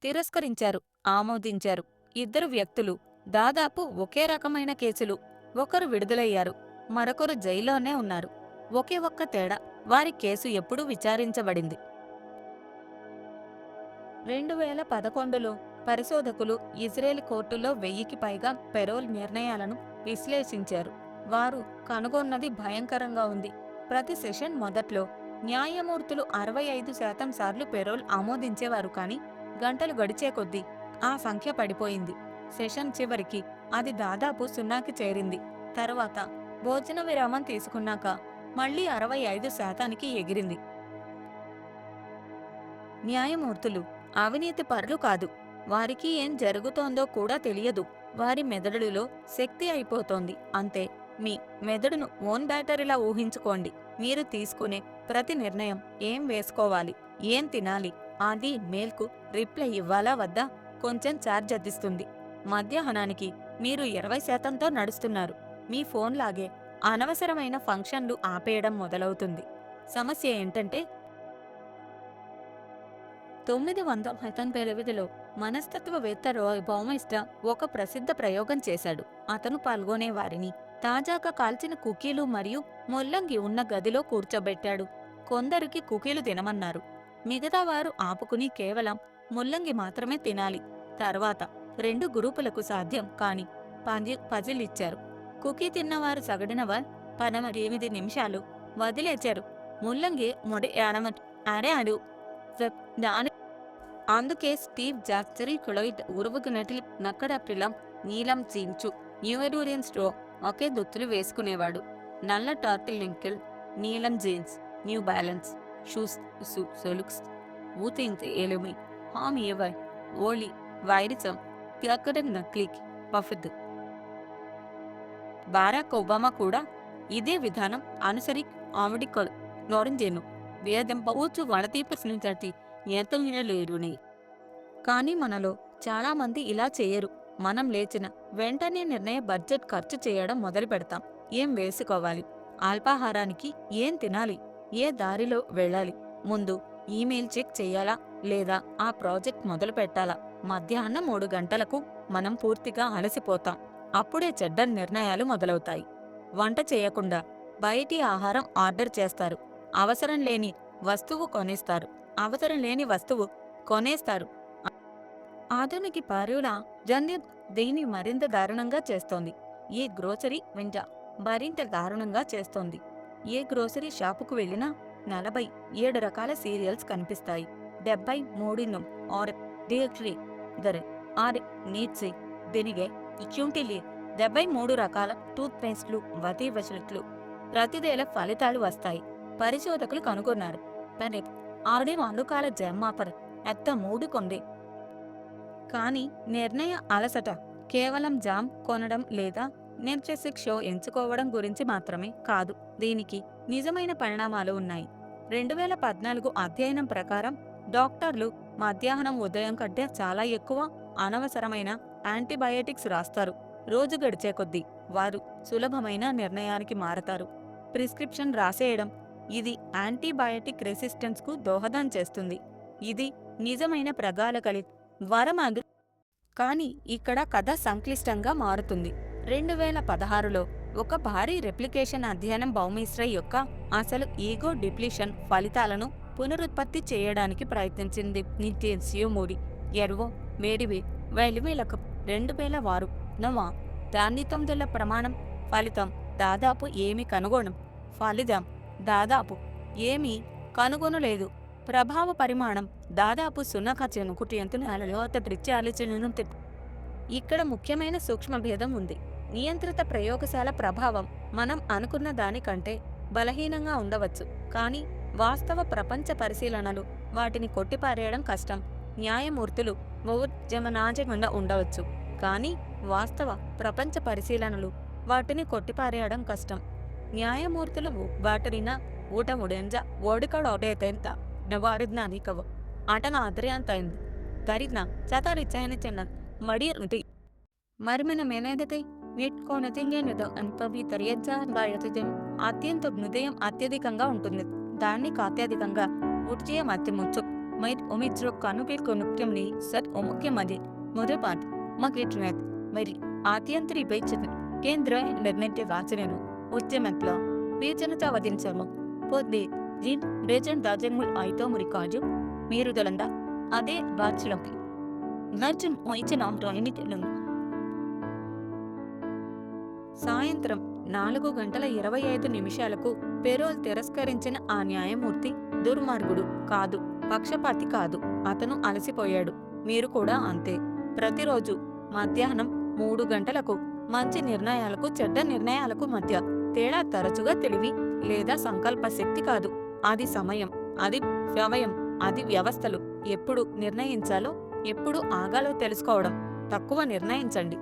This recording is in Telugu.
తిరస్కరించారు, ఆమోదించారు. ఇద్దరు వ్యక్తులు, దాదాపు ఒకే రకమైన కేసులు. ఒకరు విడుదలయ్యారు, మరొకరు జైల్లోనే ఉన్నారు. ఒకే ఒక్క తేడా, వారి కేసు ఎప్పుడూ విచారించబడింది. 2011లో పరిశోధకులు ఇజ్రాయెల్ కోర్టులో 1000కి పైగా పెరోల్ నిర్ణయాలను విశ్లేషించారు. వారు కనుగొన్నది భయంకరంగా ఉంది. ప్రతి సెషన్ మొదట్లో న్యాయమూర్తులు 65% సార్లు పెరోల్ ఆమోదించేవారు, కానీ గంటలు గడిచే కొద్దీ ఆ సంఖ్య పడిపోయింది. సెషన్ చివరికి అది దాదాపు 0కి చేరింది. తరువాత భోజన విరామం తీసుకున్నాక మళ్లీ 65%కి ఎగిరింది. న్యాయమూర్తులు అవినీతి పరులు కాదు. వారికి ఏం జరుగుతోందో కూడా తెలియదు. వారి మెదడులో శక్తి అయిపోతోంది అంతే. మీ మెదడును ఓన్ బ్యాటరీలా ఊహించుకోండి. మీరు తీసుకునే ప్రతి నిర్ణయం, ఏం వేసుకోవాలి, ఏం తినాలి, అది మెయిల్కు రిప్లై ఇవ్వాలా వద్దా, కొంచెం ఛార్జ్ అందిస్తుంది. మధ్యాహ్నానికి మీరు 20%తో నడుస్తున్నారు. మీ ఫోన్ లాగే అనవసరమైన ఫంక్షన్లు ఆపేయడం మొదలవుతుంది. సమస్య ఏంటంటే 988లో మనస్తత్వవేత్త రాయ్ బౌమిస్టర్ ఒక ప్రసిద్ధ ప్రయోగం చేశాడు. అతను పాల్గొనే వారిని తాజాగా కాల్చిన కుకీలు మరియు ముల్లంగి ఉన్న గదిలో కూర్చోబెట్టాడు. కొందరికి కుకీలు తినమన్నారు. మిగతా వారు ఆపుకుని కేవలం ముల్లంగి మాత్రమే తినాలి. తర్వాత 2 గ్రూపులకు సాధ్యం కాని పజిల్ ఇచ్చారు. కుకీ తిన్నవారు సగటున 18 నిమిషాలు వదిలేచారు. ముల్లంగి మొడి అడాడు. అందుకే స్టీవ్ జాక్సరీ క్లోయిడ్ ఉరువుకునటి నక్కడప్రిలం నీలం జీన్చు న్యూరోరియన్ స్టో ఒకే దుస్తులు వేసుకునేవాడు. నల్ల టార్టిల్ లింకిల్, నీలం జీన్స్, న్యూ బ్యాలెన్స్ షూస్ సొలుక్స్ ఊతింగ్ ఎలుమి హామ్ ఏవై ఓలి వైరిసం త్యాకడం నక్లిక్ పఫిద్. బారాక్ ఒబామా కూడా ఇదే విధానం అనుసరి ఆవిడికొల్ నోరింజేను వేదం పౌచు వడతీపు స్నించటి ఏతలేరుని. కానీ మనలో చాలామంది ఇలా చేయరు. మనం లేచిన వెంటనే నిర్ణయ బడ్జెట్ ఖర్చు చేయడం మొదలు పెడతాం. ఏం వేసుకోవాలి, అల్పాహారానికి ఏం తినాలి, ఏ దారిలో వెళ్ళాలి, ముందు ఈమెయిల్ చెక్ చేయాలా లేదా ఆ ప్రాజెక్ట్ మొదలు పెట్టాలా. మధ్యాహ్నం 3 గంటలకు మనం పూర్తిగా అలసిపోతాం. అప్పుడే చెడ్డ నిర్ణయాలు మొదలవుతాయి. వంట చేయకుండా బయటి ఆహారం ఆర్డర్ చేస్తారు. అవసరం లేని వస్తువు కొనేస్తారు. అవసరం లేని వస్తువు కొనేస్తారు. ఆధునిక పర్యావరణ జన్యం దీన్ని మరింత దారుణంగా చేస్తోంది. ఏ గ్రోసరీ వెంట మరింత దారుణంగా చేస్తోంది. ఏ గ్రోసరీ షాపుకు వెళ్ళినా 47 రకాల సీరియల్స్ కనిపిస్తాయి. 73 ఆర్ డియక్ట్రీ దరే ఆర్ నీట్సి దీనిగే ఇచ్యూంటిలి 73 రకాల టూత్ పేస్ట్లు, వతి వచలట్లు. ప్రతిదేళ ఫలితాలు వస్తాయి. పరిశోధకులు కనుగొన్నారు. పెనెప్ 6 రకాల జమ్మాపర్ ఎత్త 3 కొంది. కానీ నిర్ణయ అలసట కేవలం జామ్ కొనడం లేదా నెర్చెసిక్ షో ఎంచుకోవడం గురించి మాత్రమే కాదు. దీనికి నిజమైన పరిణామాలు ఉన్నాయి. 2014 అధ్యయనం ప్రకారం డాక్టర్లు మధ్యాహ్నం ఉదయం కంటే చాలా ఎక్కువ అనవసరమైన యాంటీబయాటిక్స్ రాస్తారు. రోజు గడిచే కొద్దీ వారు సులభమైన నిర్ణయానికి మారతారు. ప్రిస్క్రిప్షన్ రాసేయడం. ఇది యాంటీబయాటిక్ రెసిస్టెన్స్కు దోహదం చేస్తుంది. ఇది నిజమైన ప్రగాలకలి వరమాగు. కానీ ఇక్కడ కథ సంక్లిష్టంగా మారుతుంది. 2016లో ఒక భారీ రెప్లికేషన్ అధ్యయనం బౌమిస్టర్ యొక్క అసలు ఈగో డిప్లీషన్ ఫలితాలను పునరుత్పత్తి చేయడానికి ప్రయత్నించింది. నిత్యమూడి ఎర్వో మేడివి వైలివేలకు 2006 నవా దాని 9 ప్రమాణం ఫలితం దాదాపు ఏమి కనుగొనం. ఫలితం దాదాపు ఏమీ కనుగొనలేదు. ప్రభావ పరిమాణం దాదాపు 0.1. ఇక్కడ ముఖ్యమైన సూక్ష్మభేదం ఉంది. నియంత్రిత ప్రయోగశాల ప్రభావం మనం అనుకున్న దానికంటే బలహీనంగా ఉండవచ్చు, కానీ వాస్తవ ప్రపంచ పరిశీలనలు వాటిని కొట్టిపారేయడం కష్టం. న్యాయమూర్తులు జమనాజకుండా ఉండవచ్చు, కానీ వాస్తవ ప్రపంచ పరిశీలనలు వాటిని కొట్టిపారేయడం కష్టం. న్యాయమూర్తులు వాటిన ಊಟ ಮುಡೆಂಜ ಓಡಿಕಡೋಟೆಂತ ನವಾರಿದ್ನಾನಿಕವ ಆಟನ ಆದ್ರಿಯಾಂತೈಂದು ಗರಿದ್ನ ಚತಾರಿಚ್ಚಾಯನ ಚೆನ್ನ ಮಡಿಯರುತಿ ಮರಿಮಿನ ಮೇನೇದತೆ వీట్కోనతింగేనుదో అనుపవి తరియజ్జాయతిజం అత్యంత హృదయం అత్యధికంగా ఉంటుంది. దాన్ని అత్యధికంగా ఉడ్జీయం అత్యముచ్చు Might omidro kanupil konuptimni sat omukyamadi. Mudapat magritnet. Mary ఆత్యంతరి బైచన్ కేంద్ర నిర్ణయించే వాచనను ఉద్యమంలో బీజనత వదించము పొద్దు జీన్ రేజన్ దాజన్ముల్ అయితో మురికాజు మీరు దొలందా అదే బాచులకి నర్జన్ ఇచ్చిన రాయిని తెలుగు. సాయంత్రం 4:25 పెరోల్ తిరస్కరించిన ఆ న్యాయమూర్తి దుర్మార్గుడు కాదు, పక్షపాతి కాదు. అతను అలసిపోయాడు. మీరు కూడా అంతే. ప్రతిరోజు మధ్యాహ్నం 3 గంటలకు మంచి నిర్ణయాలకు చెడ్డ నిర్ణయాలకు మధ్య తేడా తరచుగా తెలివి లేదా సంకల్ప శక్తి కాదు, అది సమయం, అది వ్యవయం, అది వ్యవస్థలు. ఎప్పుడు నిర్ణయించాలో ఎప్పుడు ఆగాలో తెలుసుకోవడం. తక్కువ నిర్ణయించండి,